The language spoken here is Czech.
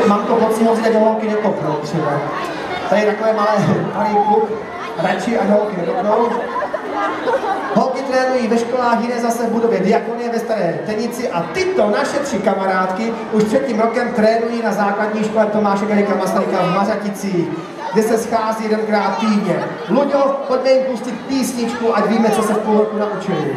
Mám to pocit, že do holky nekopnou třeba. Tady je takové malý klub, radši a holky nekopnou. Holky trénují ve školách, jiné zase v budově Diakonie ve Staré Tenici a tyto naše 3 kamarádky už 3. rokem trénují na základní škole Tomáše Garrigua Masaryka v Mařaticích, kde se schází 1krát týdně. Luďo, pojďme jim pustit písničku, ať víme, co se v půl roku naučili.